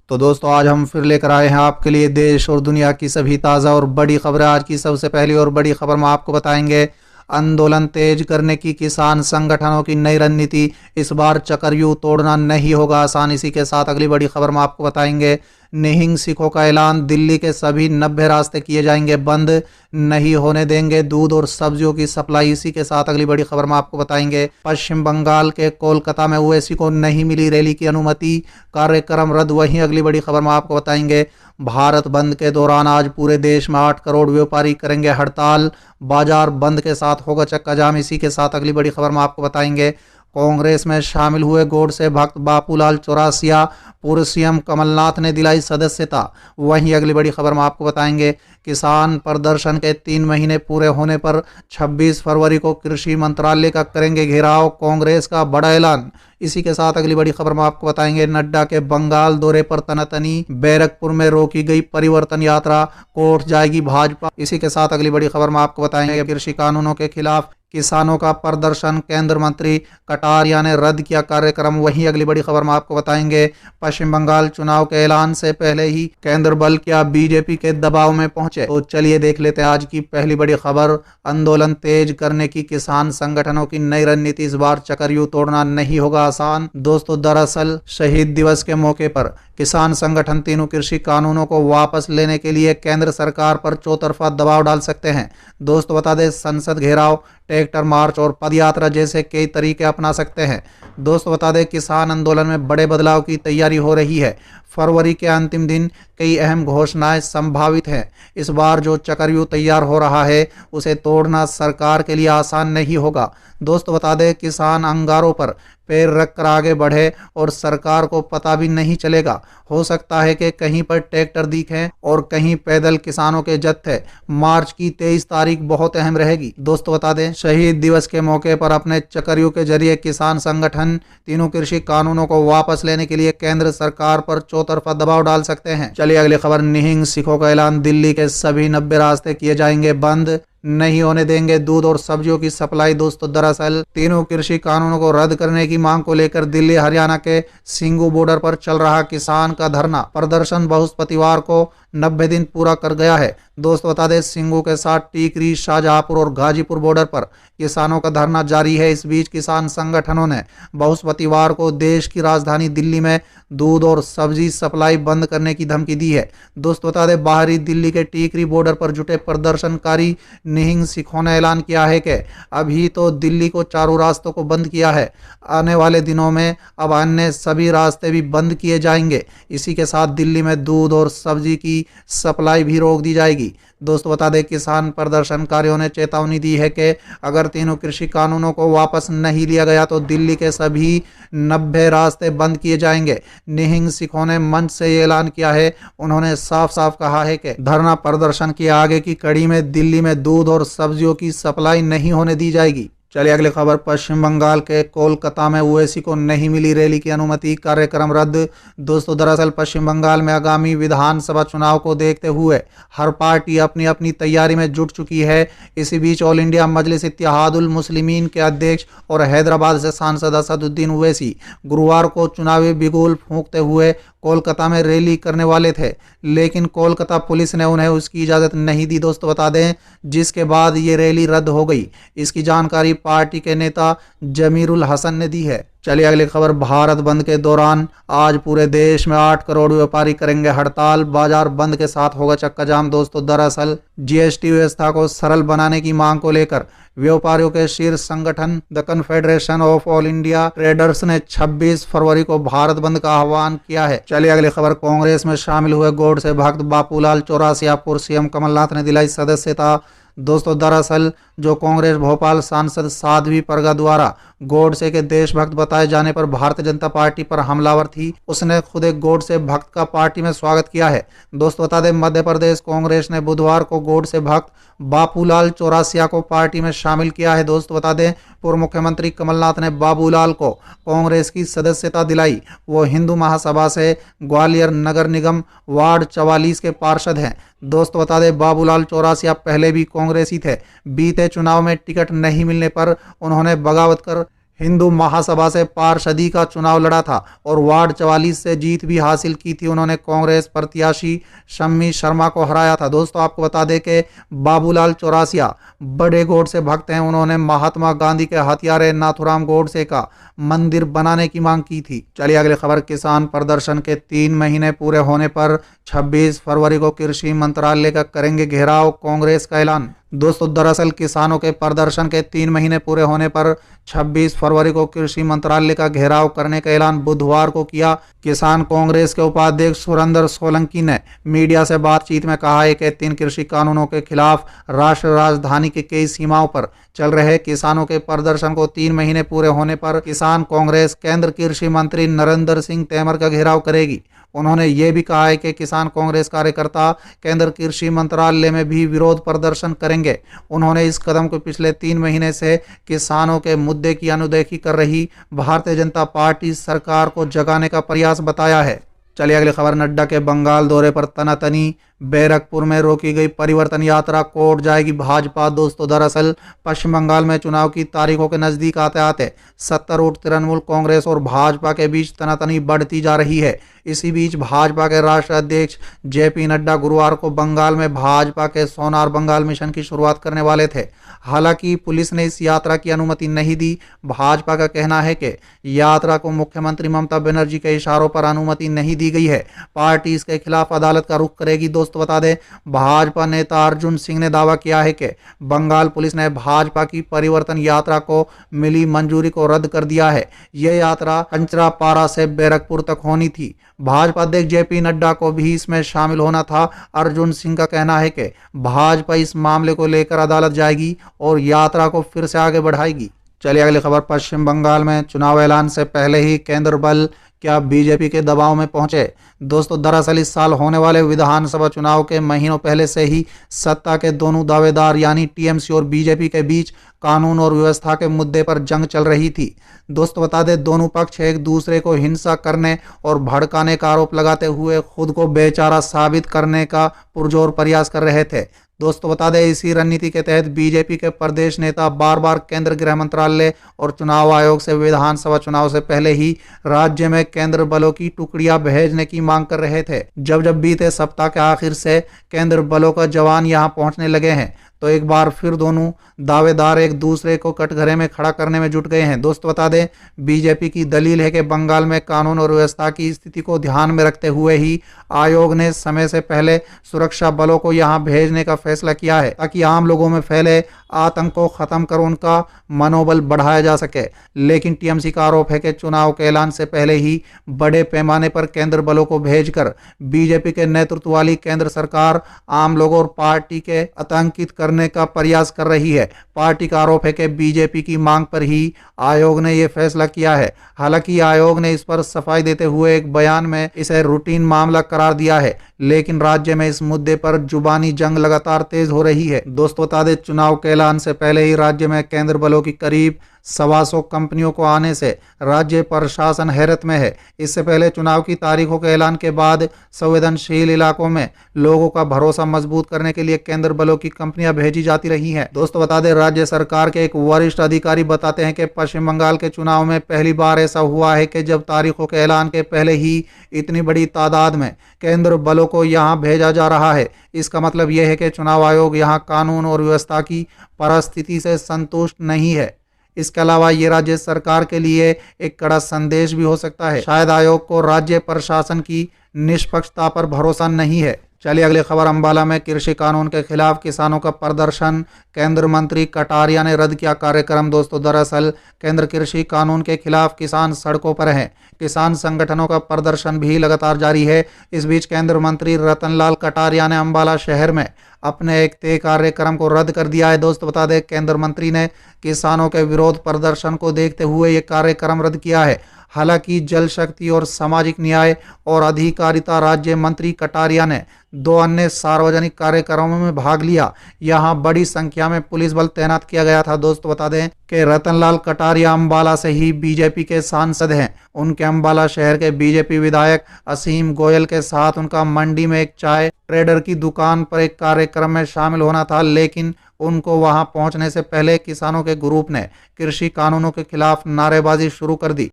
तो दोस्तों आज हम फिर लेकर आए हैं आपके लिए देश और दुनिया की सभी ताज़ा और बड़ी खबरें। आज की सबसे पहली और बड़ी खबर में आपको बताएंगे आंदोलन तेज करने की किसान संगठनों की नई रणनीति, इस बार चक्रव्यूह तोड़ना नहीं होगा आसान। इसी के साथ अगली बड़ी खबर में आपको बताएंगे निहंग सिखों का ऐलान, दिल्ली के सभी 90 रास्ते किए जाएंगे बंद, नहीं होने देंगे दूध और सब्जियों की सप्लाई। इसी के साथ अगली बड़ी खबर में आपको बताएंगे पश्चिम बंगाल के कोलकाता में ओवैसी को नहीं मिली रैली की अनुमति, कार्यक्रम रद्द। वहीं अगली बड़ी खबर में आपको बताएंगे भारत बंद के दौरान आज पूरे देश में 8 करोड़ व्यापारी करेंगे हड़ताल, बाजार बंद के साथ होगा चक्का जाम। इसी के साथ अगली बड़ी खबर में आपको बताएंगे कांग्रेस में शामिल हुए गोडसे भक्त बापूलाल चौरासिया, पूर्व सीएम कमलनाथ ने दिलाई सदस्यता। वहीं अगली बड़ी खबर में आपको बताएंगे किसान प्रदर्शन के 3 महीने पूरे होने पर 26 फरवरी को कृषि मंत्रालय का करेंगे घेराव, कांग्रेस का बड़ा ऐलान। इसी के साथ अगली बड़ी खबर में आपको बताएंगे नड्डा के बंगाल दौरे पर तनातनी, बैरकपुर में रोकी गई परिवर्तन यात्रा, कोर्ट जाएगी भाजपा। इसी के साथ अगली बड़ी खबर में आपको बताएंगे कृषि कानूनों के खिलाफ किसानों का प्रदर्शन, केंद्र मंत्री कटारिया ने रद्द किया कार्यक्रम। वहीं अगली बड़ी खबर में आपको बताएंगे पश्चिम बंगाल चुनाव के ऐलान से पहले ही केंद्र बल क्या बीजेपी के दबाव में पहुंचे। तो चलिए देख लेते हैं आज की पहली बड़ी खबर, आंदोलन तेज करने की किसान संगठनों की नई रणनीति, इस बार चक्रव्यूह तोड़ना नहीं होगा आसान। दोस्तों दरअसल शहीद दिवस के मौके पर किसान संगठन तीनों कृषि कानूनों को वापस लेने के लिए केंद्र सरकार पर चौतरफा दबाव डाल सकते हैं। दोस्तों बता दें संसद घेराव, ट्रैक्टर मार्च और पदयात्रा जैसे कई तरीके अपना सकते हैं। दोस्तों बता दें किसान आंदोलन में बड़े बदलाव की तैयारी हो रही है। फरवरी के अंतिम दिन कई अहम घोषणाएं संभावित हैं। इस बार जो चक्रव्यूह तैयार हो रहा है उसे तोड़ना सरकार के लिए आसान नहीं होगा। दोस्तों बता दें किसान अंगारों पर पैर रखकर आगे बढ़े और सरकार को पता भी नहीं चलेगा। हो सकता है कि कहीं पर ट्रैक्टर दिखें और कहीं पैदल किसानों के जत्थे। मार्च की 23 तारीख बहुत अहम रहेगी। दोस्तों बता दें शहीद दिवस के मौके पर अपने चक्रव्यूह के जरिए किसान संगठन तीनों कृषि कानूनों को वापस लेने के लिए केंद्र सरकार पर चौतरफा दबाव डाल सकते हैं। चलिए अगली खबर, निहंग सिखों का ऐलान, दिल्ली के सभी 90 रास्ते किए जाएंगे बंद, नहीं होने देंगे दूध और सब्जियों की सप्लाई। दोस्तों दरअसल तीनों कृषि कानूनों को रद्द करने की मांग को लेकर दिल्ली हरियाणा के सिंगू बॉर्डर पर चल रहा किसान का धरना प्रदर्शन बृहस्पतिवार को 90 दिन पूरा कर गया है। दोस्तों बता दें सिंगू के साथ टीकरी, शाहजहांपुर और गाजीपुर बॉर्डर पर किसानों का धरना जारी है। इस बीच किसान संगठनों ने बृहस्पतिवार को देश की राजधानी दिल्ली में दूध और सब्जी सप्लाई बंद करने की धमकी दी है। दोस्तों बता दें बाहरी दिल्ली के टीकरी बॉर्डर पर जुटे प्रदर्शनकारी निहंग सिखों ने ऐलान किया है कि अभी तो दिल्ली को चारों रास्तों को बंद किया है, आने वाले दिनों में अब अन्य सभी रास्ते भी बंद किए जाएंगे। इसी के साथ दिल्ली में दूध और सब्जी की सप्लाई भी रोक दी जाएगी। दोस्तों बता दें किसान प्रदर्शनकारियों ने चेतावनी दी है कि अगर तीनों कृषि कानूनों को वापस नहीं लिया गया तो दिल्ली के सभी 90 रास्ते बंद किए जाएंगे। निहंग सिखों ने मंच से ये ऐलान किया है। उन्होंने साफ साफ कहा है कि धरना प्रदर्शन की आगे की कड़ी में दिल्ली में दूध और सब्जियों की सप्लाई नहीं होने दी जाएगी। चलिए अगली खबर, पश्चिम बंगाल के कोलकाता में ओवैसी को नहीं मिली रैली की अनुमति, कार्यक्रम रद्द। दोस्तों दरअसल पश्चिम बंगाल में आगामी विधानसभा चुनाव को देखते हुए हर पार्टी अपनी अपनी तैयारी में जुट चुकी है। इसी बीच ऑल इंडिया मजलिस इत्तेहादुल मुस्लिमीन के अध्यक्ष और हैदराबाद से सांसद असदुद्दीन ओवैसी गुरुवार को चुनावी बिगुल फूंकते हुए कोलकाता में रैली करने वाले थे, लेकिन कोलकाता पुलिस ने उन्हें उसकी इजाज़त नहीं दी। दोस्तों बता दें जिसके बाद ये रैली रद्द हो गई। इसकी जानकारी पार्टी के नेता जमीरुल हसन ने दी है। चलिए अगली खबर, भारत बंद के दौरान आज पूरे देश में 8 करोड़ व्यापारी करेंगे हड़ताल, बाजार बंद के साथ होगा चक्का जाम। दोस्तों दरअसल जीएसटी व्यवस्था को सरल बनाने की मांग को लेकर व्यापारियों के शीर्ष संगठन the confederation of all India traders ने 26 फरवरी को भारत बंद का आह्वान किया है। चलिए अगली खबर, कांग्रेस में शामिल हुए गोडसे भक्त बापूलाल चौरासिया, पूर्व सीएम कमलनाथ ने दिलाई सदस्यता। दोस्तों दरअसल जो कांग्रेस भोपाल सांसद साध्वी परगा द्वारा गोडसे के देशभक्त बताए जाने पर भारतीय जनता पार्टी पर हमलावर थी, उसने खुद एक गोडसे भक्त का पार्टी में स्वागत किया है। दोस्तों बता दें मध्य प्रदेश कांग्रेस ने बुधवार को गोडसे भक्त बापूलाल चौरासिया को पार्टी में शामिल किया है। दोस्तों बता दें पूर्व मुख्यमंत्री कमलनाथ ने बाबूलाल को कांग्रेस की सदस्यता दिलाई। वो हिंदू महासभा से ग्वालियर नगर निगम वार्ड 44 के पार्षद हैं। दोस्तों बता दें बाबूलाल चौरासिया पहले भी कांग्रेसी थे। बीते चुनाव में टिकट नहीं मिलने पर उन्होंने बगावत कर हिंदू महासभा से पार्षदी का चुनाव लड़ा था और वार्ड 44 से जीत भी हासिल की थी। उन्होंने कांग्रेस प्रत्याशी शम्मी शर्मा को हराया था। दोस्तों आपको बता दें कि बाबूलाल चौरासिया बड़े गोडसे भक्त हैं। उन्होंने महात्मा गांधी के हथियारे नाथुराम गोडसे का मंदिर बनाने की मांग की थी। चलिए अगली खबर, किसान प्रदर्शन के 3 महीने पूरे होने पर 26 फरवरी को कृषि मंत्रालय का करेंगे घेराव, कांग्रेस का ऐलान। दोस्तों दरअसल किसानों के प्रदर्शन के 3 महीने पूरे होने पर 26 फरवरी को कृषि मंत्रालय का घेराव करने का ऐलान बुधवार को किया। किसान कांग्रेस के उपाध्यक्ष सुरेंद्र सोलंकी ने मीडिया से बातचीत में कहा है कि 3 कृषि कानूनों के खिलाफ राष्ट्र राजधानी की कई सीमाओं पर चल रहे किसानों के प्रदर्शन को 3 महीने पूरे होने पर किसान कांग्रेस केंद्र कृषि मंत्री नरेंद्र सिंह तोमर का घेराव करेगी। उन्होंने ये भी कहा है कि किसान कांग्रेस कार्यकर्ता केंद्र कृषि मंत्रालय में भी विरोध प्रदर्शन करेंगे। उन्होंने इस कदम को पिछले 3 महीने से किसानों के मुद्दे की अनदेखी कर रही भारतीय जनता पार्टी सरकार को जगाने का प्रयास बताया है। चलिए अगली खबर, नड्डा के बंगाल दौरे पर तनातनी, बैरकपुर में रोकी गई परिवर्तन यात्रा कोर्ट जाएगी भाजपा। दोस्तों दरअसल पश्चिम बंगाल में चुनाव की तारीखों के नजदीक आते आते सत्तारूढ़ तृणमूल कांग्रेस और भाजपा के बीच तनातनी बढ़ती जा रही है। इसी बीच भाजपा के राष्ट्रीय अध्यक्ष जेपी नड्डा गुरुवार को बंगाल में भाजपा के सोनार बंगाल मिशन की शुरुआत करने वाले थे। हालांकि पुलिस ने इस यात्रा की अनुमति नहीं दी। भाजपा का कहना है कि यात्रा को मुख्यमंत्री ममता बनर्जी के इशारों पर अनुमति नहीं दी गई है। पार्टी इसके खिलाफ अदालत का रुख करेगी। दोस्तों बता दें, भाजपा नेता अर्जुन सिंह ने दावा किया है कि बंगाल पुलिस ने भाजपा की परिवर्तन यात्रा को मिली मंजूरी को रद्द कर दिया है। यह यात्रा कंचरापारा से बैरकपुर तक होनी थी। भाजपा अध्यक्ष जेपी नड्डा को भी इसमें शामिल होना था। अर्जुन सिंह का कहना है कि भाजपा इस मामले को लेकर अदालत जाएगी और यात्रा को फिर से आगे बढ़ाएगी। चलिए अगली खबर, पश्चिम बंगाल में चुनाव ऐलान से पहले ही केंद्र बल क्या बीजेपी के दबाव में पहुंचे। दोस्तों दरअसल इस साल होने वाले विधानसभा चुनाव के महीनों पहले से ही सत्ता के दोनों दावेदार यानी टीएमसी और बीजेपी के बीच कानून और व्यवस्था के मुद्दे पर जंग चल रही थी। दोस्तों बता दें, दोनों पक्ष एक दूसरे को हिंसा करने और भड़काने का आरोप लगाते हुए खुद को बेचारा साबित करने का पुरजोर प्रयास कर रहे थे। दोस्तों बता दें, इसी रणनीति के तहत बीजेपी के प्रदेश नेता बार बार केंद्र गृह मंत्रालय और चुनाव आयोग से विधानसभा चुनाव से पहले ही राज्य में केंद्र बलों की टुकड़ियां भेजने की मांग कर रहे थे। जब बीते सप्ताह के आखिर से केंद्र बलों का जवान यहां पहुंचने लगे हैं तो एक बार फिर दोनों दावेदार एक दूसरे को कटघरे में खड़ा करने में जुट गए हैं। दोस्तों बता दें, बीजेपी की दलील है कि बंगाल में कानून और व्यवस्था की स्थिति को ध्यान में रखते हुए ही आयोग ने समय से पहले सुरक्षा बलों को यहां भेजने का फैसला किया है ताकि आम लोगों में फैले आतंक को खत्म कर उनका मनोबल बढ़ाया जा सके। लेकिन टीएमसी का आरोप है कि चुनाव के ऐलान से पहले ही बड़े पैमाने पर केंद्र बलों को भेजकर बीजेपी के नेतृत्व वाली केंद्र सरकार आम लोगों और पार्टी के आतंकित करने का प्रयास कर रही है। पार्टी का आरोप है कि बीजेपी की मांग पर ही आयोग ने यह फैसला किया है। हालांकि आयोग ने इस पर सफाई देते हुए एक बयान में इसे रूटीन मामला करार दिया है, लेकिन राज्य में इस मुद्दे पर जुबानी जंग लगातार तेज हो रही है। दोस्तों बता दें, चुनाव के ऐलान से पहले ही राज्य में केंद्र बलों की करीब 125 कंपनियों को आने से राज्य प्रशासन हैरत में है। इससे पहले चुनाव की तारीखों के ऐलान के बाद संवेदनशील इलाकों में लोगों का भरोसा मजबूत करने के लिए केंद्र बलों की कंपनियां भेजी जाती रही हैं। दोस्तों बता दें, राज्य सरकार के एक वरिष्ठ अधिकारी बताते हैं कि पश्चिम बंगाल के चुनाव में पहली बार ऐसा हुआ है कि जब तारीखों के ऐलान के पहले ही इतनी बड़ी तादाद में केंद्र बलों को यहां भेजा जा रहा है। इसका मतलब यह है कि चुनाव आयोग यहां कानून और व्यवस्था की परिस्थिति से संतुष्ट नहीं है। इसके अलावा ये राज्य सरकार के लिए एक कड़ा संदेश भी हो सकता है। शायद आयोग को राज्य प्रशासन की निष्पक्षता पर भरोसा नहीं है। चलिए अगली खबर, अंबाला में कृषि कानून के खिलाफ किसानों का प्रदर्शन, केंद्र मंत्री कटारिया ने रद्द किया कार्यक्रम। दोस्तों दरअसल केंद्र कृषि कानून के खिलाफ किसान सड़कों पर हैं। किसान संगठनों का प्रदर्शन भी लगातार जारी है। इस बीच केंद्र मंत्री रतनलाल कटारिया ने अंबाला शहर में अपने एक तय कार्यक्रम को रद्द कर दिया है। दोस्तों बता दें, केंद्र मंत्री ने किसानों के विरोध प्रदर्शन को देखते हुए ये कार्यक्रम रद्द किया है। हालांकि जल शक्ति और सामाजिक न्याय और अधिकारिता राज्य मंत्री कटारिया ने 2 अन्य सार्वजनिक कार्यक्रमों में भाग लिया। यहां बड़ी संख्या में पुलिस बल तैनात किया गया था। दोस्तों बता दें कि रतनलाल कटारिया अंबाला से ही बीजेपी के सांसद हैं। उनके अंबाला शहर के बीजेपी विधायक असीम गोयल के साथ उनका मंडी में एक चाय ट्रेडर की दुकान पर एक कार्यक्रम में शामिल होना था, लेकिन उनको वहां पहुंचने से पहले किसानों के ग्रुप ने कृषि कानूनों के खिलाफ नारेबाजी शुरू कर दी।